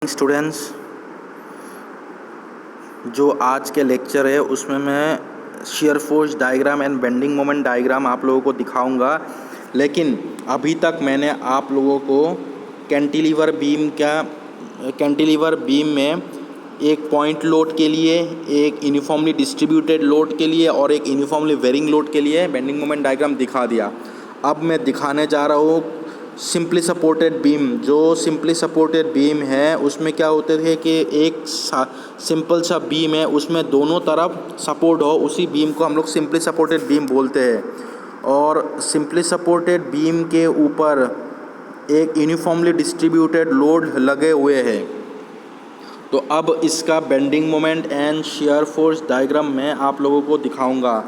Students, जो आज के लेक्चर है उसमें मैं shear force diagram and bending moment diagram आप लोगों को दिखाऊंगा। लेकिन अभी तक मैंने आप लोगों को कैंटिलीवर बीम में एक पॉइंट लोड के लिए, एक यूनिफॉर्मली डिस्ट्रीब्यूटेड लोड के लिए और एक यूनिफॉर्मली वेरिंग लोड के लिए बेंडिंग मोमेंट डायग्राम दिखा दिया। अब मैं दिखाने जा रहा हूँ सिंपली सपोर्टेड बीम। जो सिंपली सपोर्टेड बीम है उसमें क्या होते थे कि एक सिंपल सा बीम है, उसमें दोनों तरफ सपोर्ट हो, उसी बीम को हम लोग सिंपली सपोर्टेड बीम बोलते हैं। और सिंपली सपोर्टेड बीम के ऊपर एक यूनिफॉर्मली डिस्ट्रीब्यूटेड लोड लगे हुए हैं। तो अब इसका bending moment and shear force diagram मैं आप लोगों को दिखाऊंगा।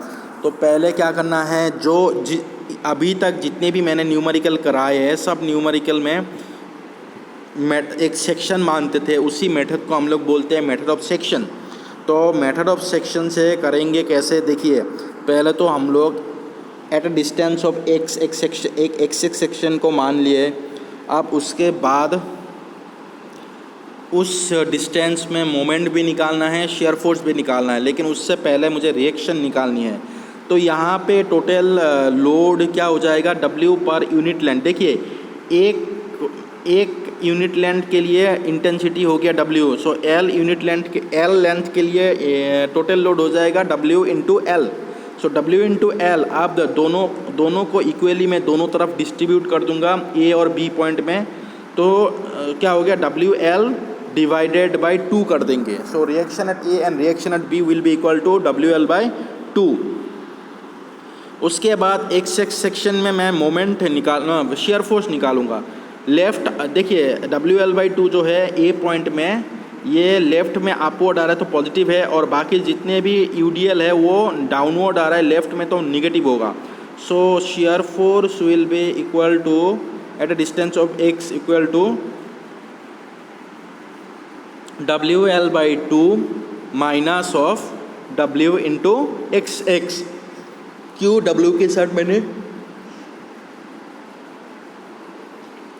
तो पहले क्या करना है, अभी तक जितने भी मैंने न्यूमेरिकल कराए हैं सब न्यूमेरिकल में एक सेक्शन मानते थे, उसी मेथड को हम लोग बोलते हैं मेथड ऑफ सेक्शन। तो मेथड ऑफ सेक्शन से करेंगे कैसे, देखिए पहले तो हम लोग एट अ डिस्टेंस ऑफ एक सेक्शन को मान लिए। अब उसके बाद उस डिस्टेंस में मोमेंट भी निकालना है, शेयर फोर्स भी निकालना है, लेकिन उससे पहले मुझे रिएक्शन निकालनी है। तो यहाँ पे टोटल लोड क्या हो जाएगा, W पर यूनिट लेंथ। देखिए एक यूनिट लेंथ के लिए इंटेंसिटी हो गया W, सो L लेंथ के लिए टोटल लोड हो जाएगा W इंटू एल। सो W इंटू एल। अब दोनों को इक्वली मैं दोनों तरफ डिस्ट्रीब्यूट कर दूंगा A और B पॉइंट में। तो क्या हो गया, WL डिवाइडेड बाई 2 कर देंगे। So reaction at A and reaction at B will be equal to WL by 2। उसके बाद एक सेक्शन में मैं मोमेंट शेयर फोर्स निकालूंगा। लेफ़्ट देखिए WL/2 जो है A पॉइंट में, ये लेफ़्ट में अपवर्ड आ रहा है तो पॉजिटिव है, और बाकी जितने भी UDL है वो डाउनवर्ड आ रहा है लेफ़्ट में तो निगेटिव होगा। So shear force will be equal to at a distance of x equal to WL/2 minus of W into x। क्यों W के साथ मैंने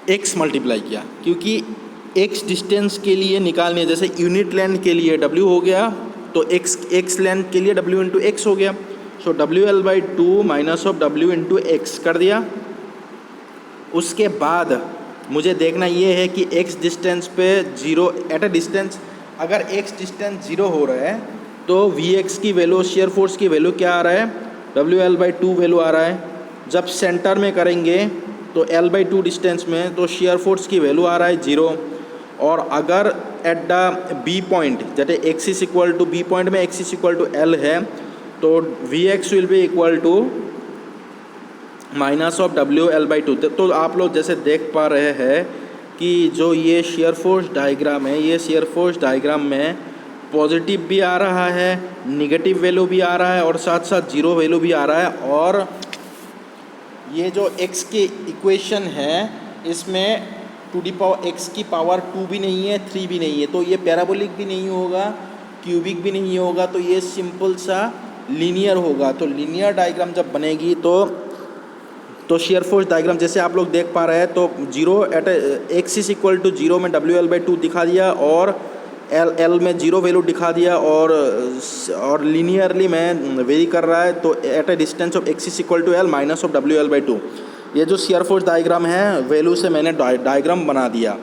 x मल्टीप्लाई किया, क्योंकि x डिस्टेंस के लिए निकालनी है। जैसे यूनिट लेंथ के लिए W हो गया तो x लेंथ के लिए W इंटू एक्स हो गया। सो WL/2 minus of W into x कर दिया। उसके बाद मुझे देखना ये है कि x डिस्टेंस पे जीरो एट अ डिस्टेंस, अगर x डिस्टेंस 0 हो रहा है तो Vx की वैल्यू, शेयर फोर्स की वैल्यू क्या आ रहा है, WL/2 वैल्यू आ रहा है। जब सेंटर में करेंगे तो L/2 डिस्टेंस में तो शेयर फोर्स की वैल्यू आ रहा है 0। और अगर एट द B पॉइंट, जैसे x is equal to B point में x is equal to L है, तो Vx will be equal to minus of WL/2। तो आप लोग जैसे देख पा रहे हैं कि जो ये शेयर फोर्स डायग्राम है, ये शेयर फोर्स डायग्राम में पॉजिटिव भी आ रहा है, निगेटिव वैल्यू भी आ रहा है और साथ साथ जीरो वैल्यू भी आ रहा है। और ये जो x की इक्वेशन है इसमें टू दी पावर x की पावर 2 भी नहीं है, 3 भी नहीं है, तो ये पैराबोलिक भी नहीं होगा, क्यूबिक भी नहीं होगा, तो ये सिंपल सा लीनियर होगा। तो लीनियर डायग्राम जब बनेगी तो शेयर फोर्स डायग्राम जैसे आप लोग देख पा रहे हैं, तो zero at x is equal to 0 में WL/2 दिखा दिया और L में 0 वैल्यू दिखा दिया, और लीनियरली मैं वेरी कर रहा है तो at a distance of x is equal to L minus of WL/2। ये जो शेयर फोर्स डायग्राम है वैल्यू से मैंने डायग्राम बना दिया।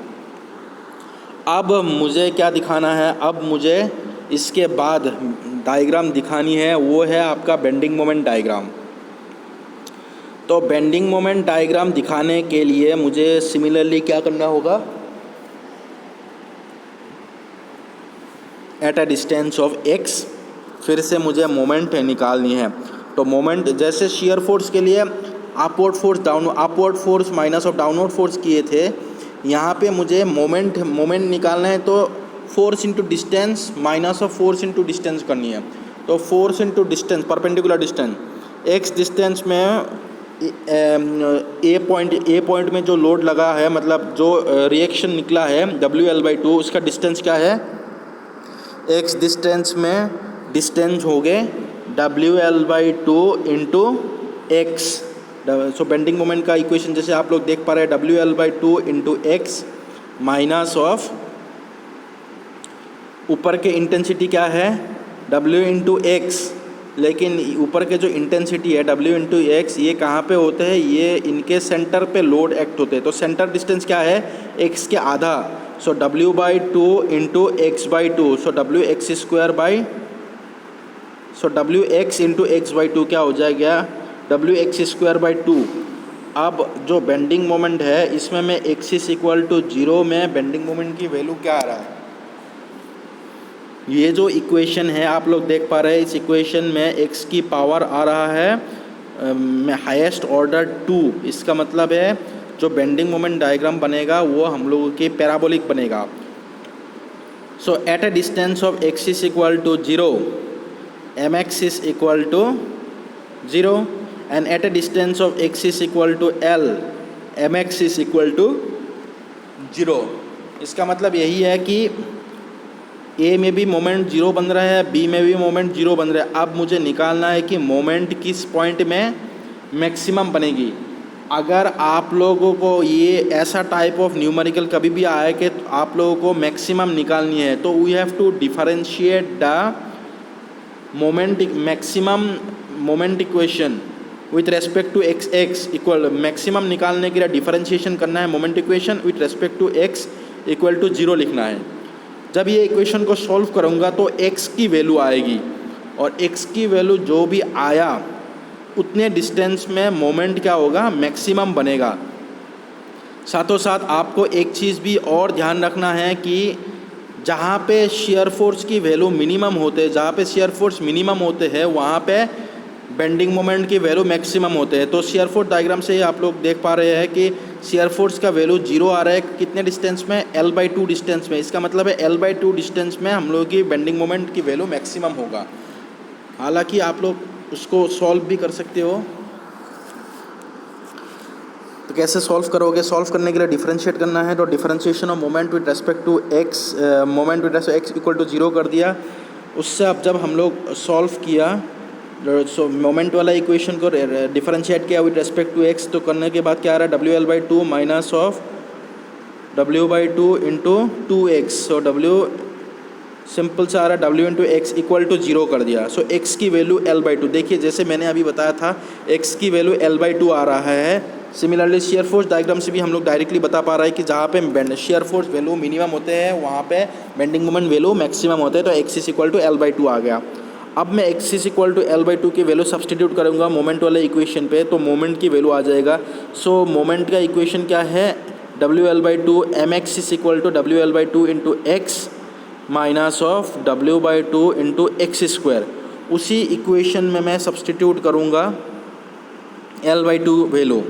अब मुझे क्या दिखाना है, अब मुझे इसके बाद डायग्राम दिखानी है, वो है आपका बेंडिंग मोमेंट डायग्राम। तो बेंडिंग मोमेंट डायग्राम दिखाने के लिए मुझे सिमिलरली क्या करना होगा, eight a distance of x फिर से मुझे मोमेंट निकालनी है। तो मोमेंट जैसे शेयर फोर्स के लिए upward force minus of downward force किए थे, यहाँ पे मुझे मोमेंट निकालना है तो force into distance minus of force into distance करनी है। तो force into distance, perpendicular distance, x distance में ए पॉइंट में जो लोड लगा है, मतलब जो रिएक्शन निकला है WL/2, उसका डिस्टेंस क्या है, x डिस्टेंस में डिस्टेंस हो गए WL/2 इंटू एक्स। सो बेंडिंग मोमेंट का इक्वेशन जैसे आप लोग देख पा रहे हैं, WL/2 into x minus of ऊपर के इंटेंसिटी क्या है W इंटू एक्स, लेकिन ऊपर के जो इंटेंसिटी है W इंटू एक्स ये कहाँ पे होते हैं, ये इनके सेंटर पे लोड एक्ट होते हैं। तो सेंटर डिस्टेंस क्या है x के आधा, सो W/2 इंटू x/2, सो Wx इंटू x/2 क्या हो जाएगा Wx²/2। अब जो बेंडिंग मोमेंट है इसमें मैं एक्सिस इक्वल टू 0 में बेंडिंग मोमेंट की वैल्यू क्या आ रहा है, ये जो इक्वेशन है आप लोग देख पा रहे हैं, इस इक्वेशन में x की पावर आ रहा है में हाईएस्ट ऑर्डर 2। इसका मतलब है जो बेंडिंग मोमेंट डायग्राम बनेगा वो हम लोगों के पैराबोलिक बनेगा। So at a distance of x is equal to 0 mx is equal to 0 and at a distance of x is equal to l mx is equal to 0। इसका मतलब यही है कि ए में भी मोमेंट 0 बन रहा है, बी में भी मोमेंट 0 बन रहा है। अब मुझे निकालना है कि मोमेंट किस पॉइंट में मैक्सिमम बनेगी। अगर आप लोगों को ये ऐसा टाइप ऑफ न्यूमेरिकल कभी भी आए कि आप लोगों को मैक्सिमम निकालनी है, तो we have to differentiate the moment maximum moment equation with respect to x equal, maximum निकालने के लिए डिफरेंशिएशन करना है moment equation with respect to x equal to 0 लिखना है। जब ये इक्वेशन को सॉल्व करूँगा तो x की वैल्यू आएगी और x की वैल्यू जो भी आया उतने डिस्टेंस में मोमेंट क्या होगा, मैक्सिमम बनेगा। साथों साथ आपको एक चीज़ भी और ध्यान रखना है कि जहाँ पे शियर फोर्स की वैल्यू मिनिमम होते हैं, जहाँ पे शियर फोर्स मिनिमम होते हैं वहाँ पे बेंडिंग मोमेंट की वैल्यू मैक्सिमम होते हैं। तो शियर फोर्स डायग्राम से आप लोग देख पा रहे हैं कि शियर फोर्स का वैल्यू 0 आ रहा है कितने डिस्टेंस में, L/2 डिस्टेंस में। इसका मतलब है L/2 डिस्टेंस में हम लोग की बेंडिंग मोमेंट की वैल्यू मैक्सिमम होगा। हालांकि आप लोग उसको सॉल्व भी कर सकते हो। तो कैसे सॉल्व करोगे, सॉल्व करने के लिए डिफरेंशिएट करना है। तो differentiation of moment with respect to x, moment with respect x equal to 0 कर दिया। उससे अब जब हम लोग सॉल्व किया सो मोमेंट वाला इक्वेशन को डिफरेंशिएट किया विद रेस्पेक्ट टू x, तो करने के बाद क्या आ रहा है WL/2 minus of W/2 into 2x। So W simple सा आ रहा है W into x equal to 0 कर दिया। सो x की वैल्यू L/2, देखिए जैसे मैंने अभी बताया था x की वैल्यू L/2 आ रहा है। सिमिलरली शेयर फोर्स डायग्राम से भी हम लोग डायरेक्टली बता पा रहे हैं कि जहाँ पे शेयर फोर्स वैल्यू मिनिमम होते हैं वहाँ पे बेंडिंग मोमेंट वैल्यू मैक्सिमम होते हैं। तो x is equal to L/2 आ गया। अब मैं x is equal to L/2 की वैल्यू सब्सटीट्यूट करूँगा मोमेंट वाले इक्वेशन पे, तो मोमेंट की वैल्यू आ जाएगा। सो मोमेंट का इक्वेशन क्या है, WL/2 mx is equal to WL/2 into x minus of W/2 into x²। उसी इक्वेशन में मैं सब्सटीट्यूट करूँगा L/2 वैल्यू।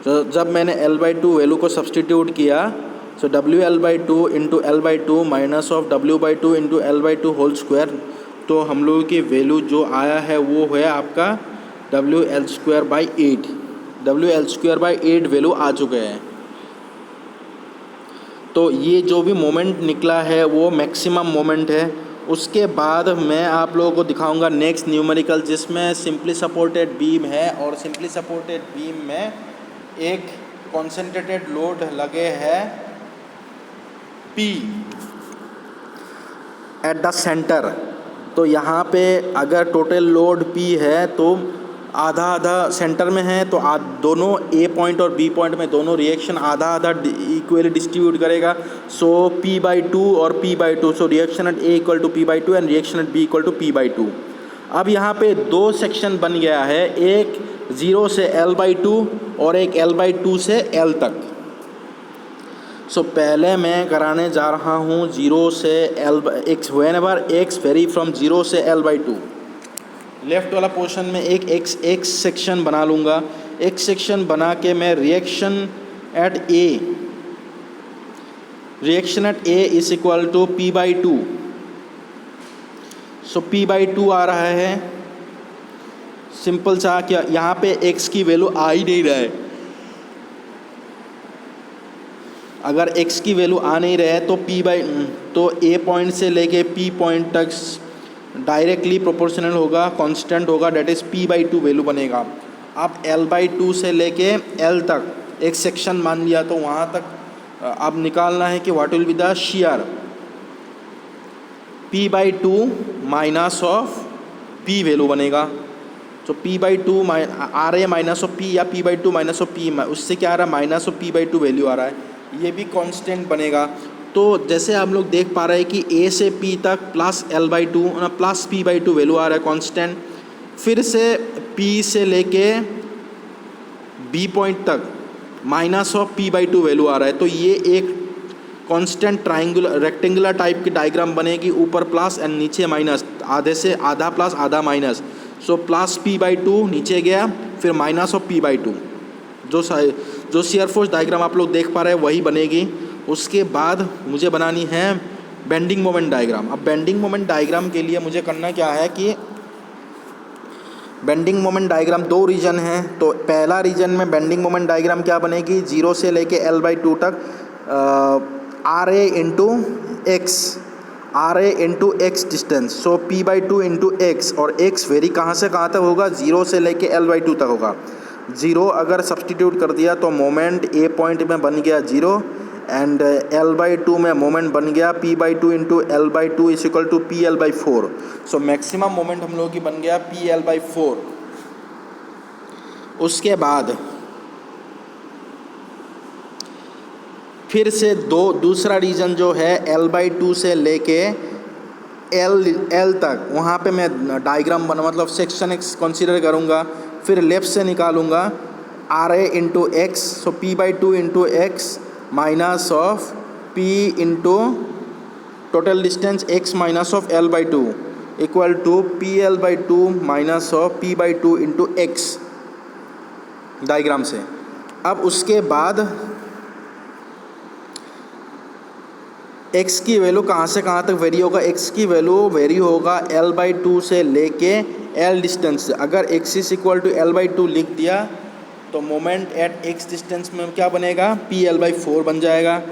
तो जब मैंने L/2 वैल्यू को सब्सटीट्यूट किया so WL/2 into L/2 minus of W/2 into L/2 whole square, तो हम लोगों की वैल्यू जो आया है वो है आपका WL²/8। WL²/8 वैल्यू आ चुके हैं। तो ये जो भी मोमेंट निकला है वो मैक्सिमम मोमेंट है। उसके बाद मैं आप लोगों को दिखाऊंगा नेक्स्ट न्यूमेरिकल, जिसमें सिंपली सपोर्टेड बीम है और सिंपली सपोर्टेड बीम में एक कॉन्सेंट्रेटेड लोड लगे है P एट द सेंटर। तो यहाँ पे अगर टोटल लोड P है तो आधा आधा सेंटर में है, तो दोनों A पॉइंट और B पॉइंट में दोनों रिएक्शन आधा आधा इक्वली डिस्ट्रीब्यूट करेगा। सो P/2 और P/2, so reaction at A equal to P/2 and reaction at B equal to P/2। अब यहाँ पे दो सेक्शन बन गया है, एक 0 से L/2 और एक L/2 से L तक। सो पहले मैं कराने जा रहा हूँ 0 से L x, whenever x very from 0 से L/2। लेफ़्ट वाला पोर्शन में एक सेक्शन बना लूँगा। एक सेक्शन बना के मैं reaction at A is equal to P/2। So P/2 आ रहा है। सिंपल सा क्या, यहाँ पे x की वैल्यू आ ही नहीं रहा है। अगर x की वैल्यू आ नहीं रहे तो A पॉइंट से लेके P पॉइंट तक डायरेक्टली प्रोपोर्शनल होगा, कांस्टेंट होगा, डेट इज़ P/2 वैल्यू बनेगा। अब L/2 से लेके L तक एक सेक्शन मान लिया, तो वहाँ तक अब निकालना है कि what will be the shear. P/2 minus of P value बनेगा। तो P/2 R A minus of P या P/2 माइनस ऑफ P, उससे क्या आ रहा है, माइनस ऑफ P/2 वैल्यू आ रहा है, ये भी कांस्टेंट बनेगा। तो जैसे हम लोग देख पा रहे हैं कि A से P तक plus L/2 plus P/2 value आ रहा है कांस्टेंट। फिर से P से लेके B पॉइंट तक माइनस ऑफ P/2 वैल्यू आ रहा है। तो ये एक कांस्टेंट ट्राइंगुलर रेक्टेंगुलर टाइप की डायग्राम बनेगी, ऊपर प्लस एंड नीचे माइनस, आधे से आधा प्लस आधा माइनस। सो प्लस P/2 नीचे गया, फिर माइनस ऑफ P/2। जो शियर फोर्स डायग्राम आप लोग देख पा रहे हैं वही बनेगी। उसके बाद मुझे बनानी है बेंडिंग मोमेंट डायग्राम। अब बेंडिंग मोमेंट डायग्राम के लिए मुझे करना क्या है कि बेंडिंग मोमेंट डायग्राम दो रीजन है। तो पहला रीजन में बेंडिंग मोमेंट डायग्राम क्या बनेगी, 0 से लेके L/2 तक RA into x, RA into x distance, so P/2 into x, और एक्स वेरी कहाँ से कहाँ तक होगा, 0 से लेके L/2 तक होगा। 0 अगर सब्सटीट्यूट कर दिया तो मोमेंट A पॉइंट में बन गया 0, एंड L/2 में मोमेंट बन गया P/2 into L/2 is equal to PL/4। So maximum moment हम लोगों की बन गया PL/4। उसके बाद फिर से दूसरा रीजन जो है L/2 से लेके L तक, वहाँ पे मैं डायग्राम मतलब सेक्शन एक्स कंसीडर करूँगा। फिर लेफ्ट से निकालूँगा RA into x, so P/2 into x minus of P into total distance x minus of L/2 equal to PL/2 minus of P/2 into x diagram से। अब उसके बाद x की value कहाँ से कहाँ तक वेरी होगा, x की वैल्यू वेरी होगा L/2 से लेके L डिस्टेंस से। अगर x is equal to L/2 लिख दिया तो मोमेंट एट x डिस्टेंस में क्या बनेगा, PL/4 बन जाएगा।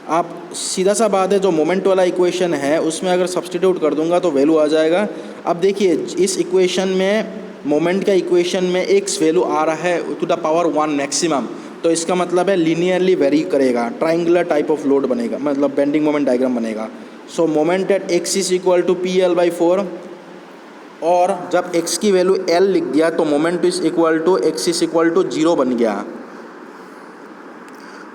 आप सीधा सा बात है, जो मोमेंट वाला इक्वेशन है उसमें अगर सब्सटीट्यूट कर दूंगा तो वैल्यू आ जाएगा। अब देखिए इस इक्वेशन में, मोमेंट का इक्वेशन में x वैल्यू आ रहा है टू द पावर 1 मैक्सिमम, तो इसका मतलब है लीनियरली वेरी करेगा, ट्राइंगुलर टाइप ऑफ लोड बनेगा, मतलब बेंडिंग मोमेंट डायग्राम बनेगा। So moment at x is equal to PL/4, और जब x की वैल्यू L लिख दिया तो moment is equal to x is equal to 0 बन गया।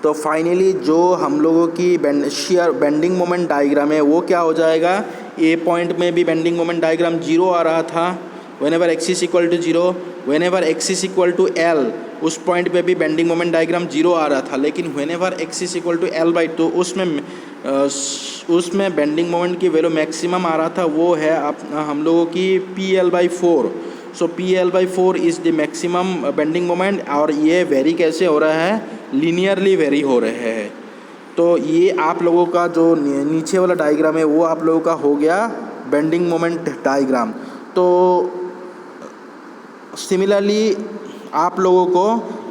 तो फाइनली जो हम लोगों की बेंडिंग मोमेंट डायग्राम है वो क्या हो जाएगा, A पॉइंट में भी बेंडिंग मोमेंट डायग्राम 0 आ रहा था whenever x is equal to 0, whenever x is equal to L, उस पॉइंट पे भी बेंडिंग मोमेंट डायग्राम 0 आ रहा था। लेकिन whenever x is equal to L/2 उसमें बेंडिंग मोमेंट की वैल्यू मैक्सिमम आ रहा था, वो है हम लोगों की PL/4। So PL/4 is the maximum bending moment, और ये वेरी कैसे हो रहा है, लीनियरली वेरी हो रहे हैं। तो ये आप लोगों का जो नीचे वाला डायग्राम है वो आप लोगों का हो गया बेंडिंग मोमेंट डायग्राम। तो सिमिलरली आप लोगों को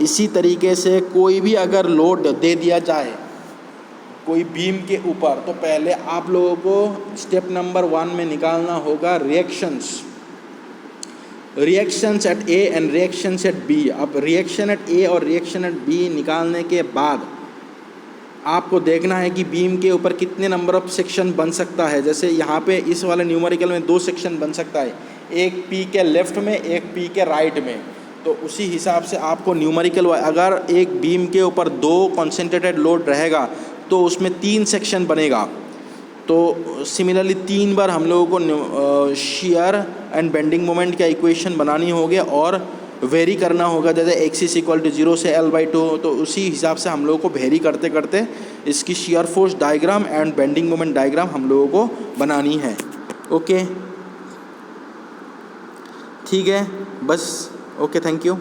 इसी तरीके से कोई भी अगर लोड दे दिया जाए कोई बीम के ऊपर, तो पहले आप लोगों को स्टेप नंबर 1 में निकालना होगा reactions at A and reactions at B. अब रिएक्शन एट ए और रिएक्शन एट बी निकालने के बाद आपको देखना है कि बीम के ऊपर कितने नंबर ऑफ सेक्शन बन सकता है। जैसे यहाँ पे इस वाले न्यूमेरिकल में 2 सेक्शन बन सकता है, एक P के लेफ़्ट में, एक P के राइट में। तो उसी हिसाब से आपको न्यूमेरिकल, अगर एक बीम के ऊपर 2 कॉन्सेंट्रेटेड लोड रहेगा तो उसमें 3 सेक्शन बनेगा। तो सिमिलरली 3 बार हम लोगों को शियर एंड बेंडिंग मोमेंट का इक्वेशन बनानी होगी और वेरी करना होगा। जैसे x इज इक्वल टू 0 से L/2, तो उसी हिसाब से हम लोगों को वेरी करते करते इसकी shear force diagram and bending moment diagram हम लोगों को बनानी है। ओके, ठीक है, बस ओके, थैंक यू।